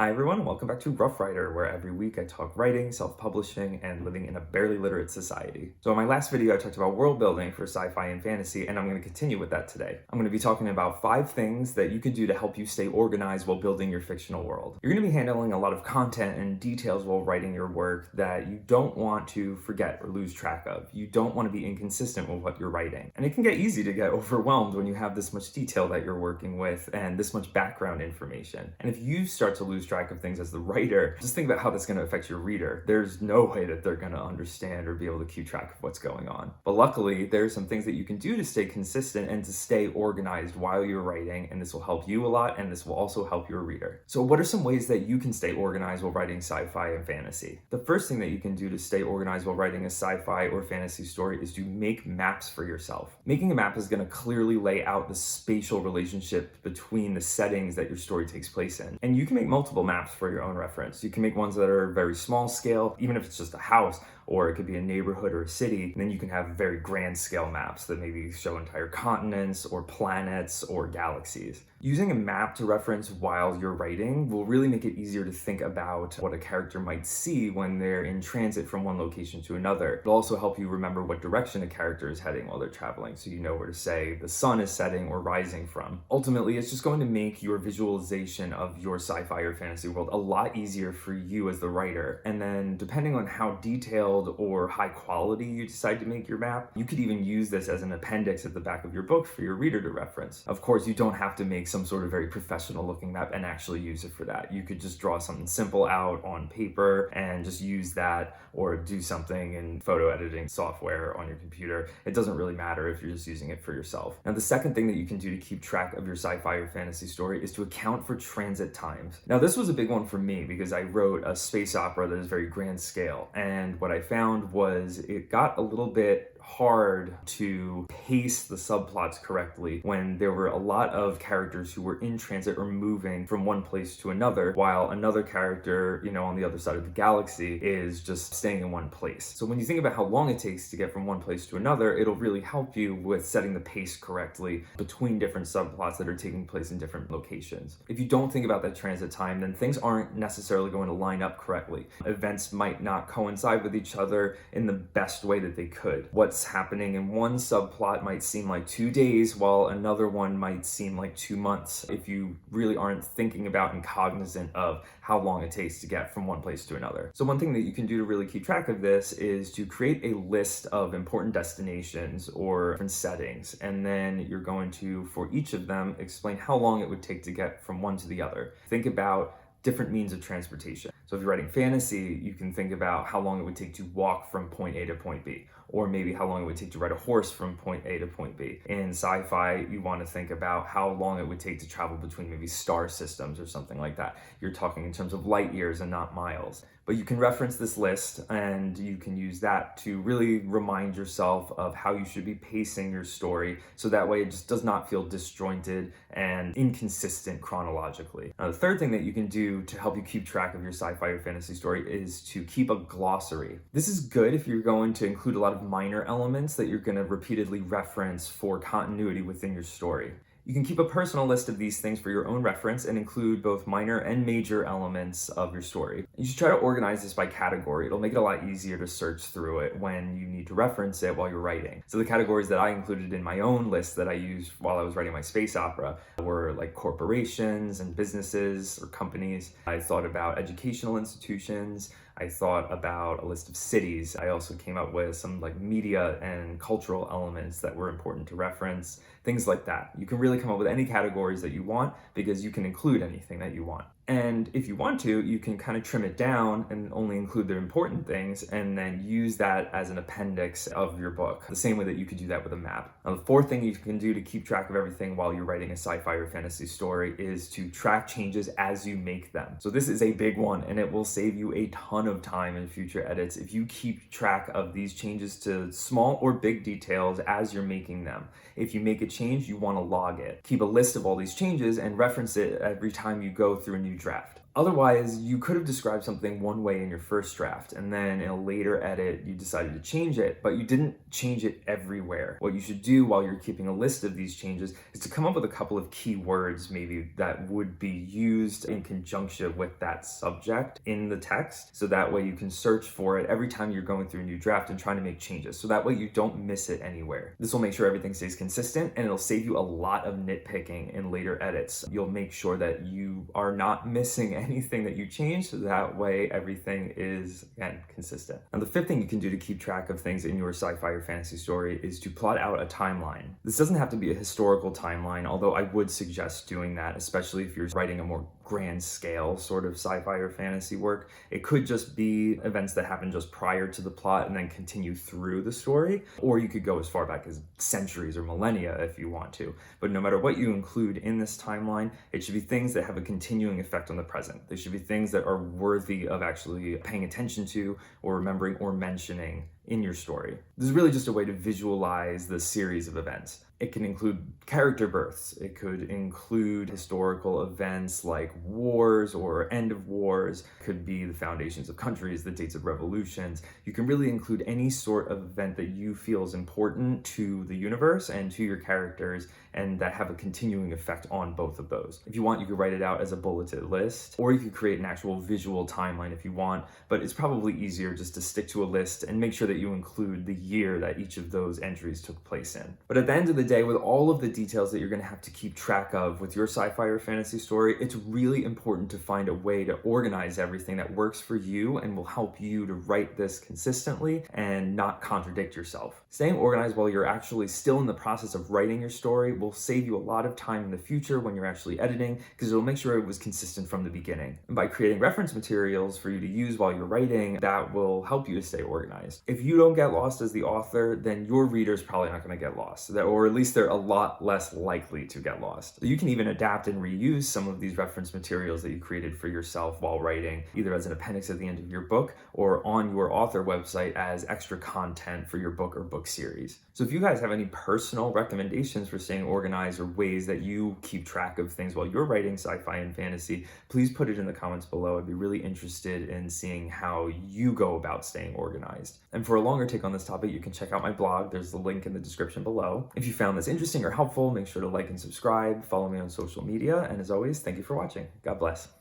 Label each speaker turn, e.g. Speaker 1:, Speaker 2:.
Speaker 1: Hi everyone, welcome back to Rough Rider, where every week I talk writing, self-publishing, and living in a barely literate society. So in my last video, I talked about world building for sci-fi and fantasy, and I'm going to continue with that today. I'm going to be talking about 5 things that you can do to help you stay organized while building your fictional world. You're going to be handling a lot of content and details while writing your work that you don't want to forget or lose track of. You don't want to be inconsistent with what you're writing. And it can get easy to get overwhelmed when you have this much detail that you're working with and this much background information. And if you start to lose track of things as the writer, just think about how that's going to affect your reader. There's no way that they're going to understand or be able to keep track of what's going on. But luckily, there's some things that you can do to stay consistent and to stay organized while you're writing, and this will help you a lot, and this will also help your reader. So what are some ways that you can stay organized while writing sci-fi and fantasy? The first thing that you can do to stay organized while writing a sci-fi or fantasy story is to make maps for yourself. Making a map is going to clearly lay out the spatial relationship between the settings that your story takes place in. And you can make multiple maps for your own reference. You can make ones that are very small scale, even if it's just a house, or it could be a neighborhood or a city. And then you can have very grand scale maps that maybe show entire continents or planets or galaxies. Using a map to reference while you're writing will really make it easier to think about what a character might see when they're in transit from one location to another. It'll also help you remember what direction a character is heading while they're traveling, so you know where to say the sun is setting or rising from. Ultimately, it's just going to make your visualization of your sci-fi or fantasy world a lot easier for you as the writer. And then depending on how detailed or high quality you decide to make your map, you could even use this as an appendix at the back of your book for your reader to reference. Of course, you don't have to make some sort of very professional looking map and actually use it for that. You could just draw something simple out on paper and just use that, or do something in photo editing software on your computer. It doesn't really matter if you're just using it for yourself. Now, the second thing that you can do to keep track of your sci-fi or fantasy story is to account for transit times. Now, this was a big one for me because I wrote a space opera that is very grand scale. And what I found was it got a little bit hard to pace the subplots correctly when there were a lot of characters who were in transit or moving from one place to another, while another character, on the other side of the galaxy is just staying in one place. So when you think about how long it takes to get from one place to another, it'll really help you with setting the pace correctly between different subplots that are taking place in different locations. If you don't think about that transit time, then things aren't necessarily going to line up correctly. Events might not coincide with each other in the best way that they could. What's happening in one subplot might seem like 2 days, while another one might seem like 2 months if you really aren't thinking about and cognizant of how long it takes to get from one place to another. So one thing that you can do to really keep track of this is to create a list of important destinations or different settings, and then you're going to, for each of them, explain how long it would take to get from one to the other. Think about different means of transportation. So if you're writing fantasy, you can think about how long it would take to walk from point A to point B, or maybe how long it would take to ride a horse from point A to point B. In sci-fi, you want to think about how long it would take to travel between maybe star systems or something like that. You're talking in terms of light years and not miles. But you can reference this list and you can use that to really remind yourself of how you should be pacing your story, so that way it just does not feel disjointed and inconsistent chronologically. Now, the third thing that you can do to help you keep track of your sci-fi or fantasy story is to keep a glossary. This is good if you're going to include a lot of minor elements that you're going to repeatedly reference for continuity within your story. You can keep a personal list of these things for your own reference and include both minor and major elements of your story. You should try to organize this by category. It'll make it a lot easier to search through it when you need to reference it while you're writing. So the categories that I included in my own list that I used while I was writing my space opera were like corporations and businesses or companies. I thought about educational institutions. I thought about a list of cities. I also came up with some media and cultural elements that were important to reference, things like that. You can really come up with any categories that you want because you can include anything that you want. And if you want to, you can kind of trim it down and only include the important things and then use that as an appendix of your book, the same way that you could do that with a map. Now, the fourth thing you can do to keep track of everything while you're writing a sci-fi or fantasy story is to track changes as you make them. So this is a big one, and it will save you a ton of time in future edits if you keep track of these changes to small or big details as you're making them. If you make a change, you want to log it. Keep a list of all these changes and reference it every time you go through a new draft. Otherwise, you could have described something one way in your first draft, and then in a later edit, you decided to change it, but you didn't change it everywhere. What you should do while you're keeping a list of these changes is to come up with a couple of key words maybe that would be used in conjunction with that subject in the text. So that way you can search for it every time you're going through a new draft and trying to make changes. So that way you don't miss it anywhere. This will make sure everything stays consistent, and it'll save you a lot of nitpicking in later edits. You'll make sure that you are not missing anything that you change, so that way everything is, again, consistent. Now, the fifth thing you can do to keep track of things in your sci-fi or fantasy story is to plot out a timeline. This doesn't have to be a historical timeline, although I would suggest doing that, especially if you're writing a more grand scale sort of sci-fi or fantasy work. It could just be events that happen just prior to the plot and then continue through the story, or you could go as far back as centuries or millennia if you want to. But no matter what you include in this timeline, it should be things that have a continuing effect on the present. They should be things that are worthy of actually paying attention to or remembering or mentioning in your story. This is really just a way to visualize the series of events. It can include character births. It could include historical events like wars or end of wars. It could be the foundations of countries, the dates of revolutions. You can really include any sort of event that you feel is important to the universe and to your characters, and that have a continuing effect on both of those. If you want, you could write it out as a bulleted list, or you could create an actual visual timeline if you want, but it's probably easier just to stick to a list and make sure that you include the year that each of those entries took place in. But at the end of the day, with all of the details that you're going to have to keep track of with your sci-fi or fantasy story, it's really important to find a way to organize everything that works for you and will help you to write this consistently and not contradict yourself. Staying organized while you're actually still in the process of writing your story will save you a lot of time in the future when you're actually editing, because it'll make sure it was consistent from the beginning. And by creating reference materials for you to use while you're writing, that will help you to stay organized. If you don't get lost as the author, then your reader's probably not going to get lost, or at least they're a lot less likely to get lost. So you can even adapt and reuse some of these reference materials that you created for yourself while writing, either as an appendix at the end of your book or on your author website as extra content for your book or book series. So if you guys have any personal recommendations for staying organized or ways that you keep track of things while you're writing sci-fi and fantasy, please put it in the comments below. I'd be really interested in seeing how you go about staying organized. And for a longer take on this topic, you can check out my blog. There's the link in the description below. If you found this interesting or helpful, make sure to like and subscribe, follow me on social media, and as always, thank you for watching. God bless.